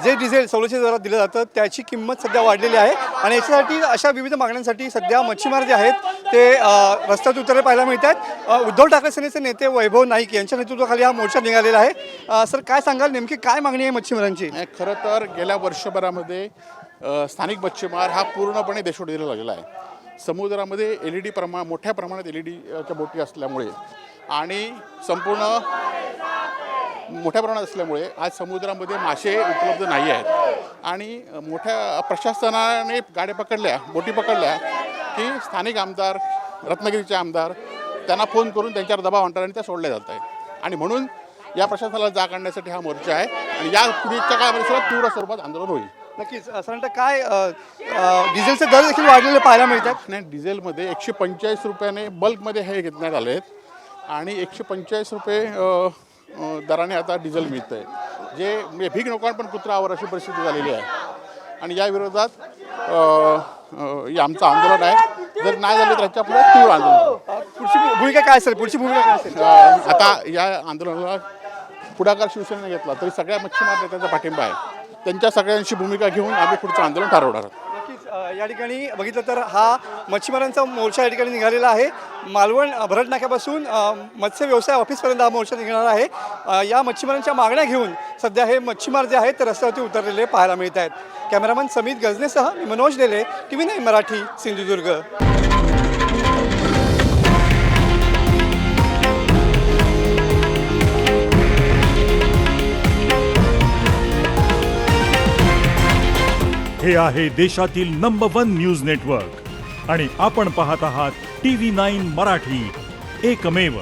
जे डिझेल सवलतीच्या दरात दिलं जातं त्याची किंमत सध्या वाढलेली आहे आणि याच्यासाठी अशा विविध मागण्यांसाठी सध्या मच्छीमार जे आहेत ते रस्त्यात उतरले पाहायला मिळत आहेत। उद्धव ठाकरे सेनेचे नेते वैभव नाईक यांच्या नेतृत्वाखाली हा मोर्चा निघालेला आहे। सर काय सांगाल, नेमकी काय मागणी आहे मच्छीमारांची? खरं तर गेल्या वर्षभरामध्ये स्थानिक मच्छीमार हा पूर्णपणे देशोडीला लागलेला आहे। समुद्रामध्ये LED मोठ्या प्रमाणात LEDच्या बोटी असल्यामुळे आणि संपूर्ण मोठ्या प्रमाणात असल्यामुळे आज समुद्रामध्ये मासे उपलब्ध नाही आहेत आणि मोठ्या प्रशासनाने गाड्या पकडल्या, बोटी पकडल्या की स्थानिक आमदार, रत्नागिरीचे आमदार त्यांना फोन करून त्यांच्यावर दबाव आणतात आणि त्या सोडल्या जात आहेत आणि म्हणून या प्रशासनाला जाग आणण्यासाठी हा मोर्चा आहे आणि या पुढच्या काळामध्ये सर्वात तीव्र स्वरूपात आंदोलन होईल। नक्कीच। साधारणतः काय डिझेलचे दर देखील वाढलेले पाहायला मिळतात? नाही, डिझेलमध्ये 145 रुपयाने बल्कमध्ये हे घेण्यात आले आहेत आणि 145 रुपये दराने आता डिझेल मिळतं आहे, जे म्हणजे भीक नोकांड पण कुत्रा अशी परिस्थिती झालेली आहे आणि या विरोधात आमचं आंदोलन आहे। जर नाही झालं तर याच्या पुढे तीव्र आंदोलन। पुढची भूमिका काय असेल? पुढची भूमिका काय असेल? आता या आंदोलनाला पुढाकार शिवसेनेने घेतला तरी सगळ्या मच्छीमार नेत्यांचा पाठिंबा आहे। त्यांच्या सगळ्यांची भूमिका घेऊन आम्ही पुढचं आंदोलन ठरवणार आहोत। नक्कीच। या ठिकाणी बघितलं तर हा मच्छीमारांचा मोर्चा या ठिकाणी निघालेला आहे। मालवण भरड नाक्यापासून मत्स्य व्यवसाय ऑफिसपर्यंत हा मोर्चा निघणार आहे। या मच्छीमारांच्या मागण्या घेऊन सध्या हे मच्छीमार जे आहेत ते रस्त्यावरती उतरलेले पाहायला मिळत आहेत। कॅमेरामन समित गजनेसह मी मनोज डेले, TV9 मराठी, सिंधुदुर्ग। हे आहे देशातील नंबर 1 न्यूज नेटवर्क आणि आपण पाहत आहात TV9 मराठी, एकमेव।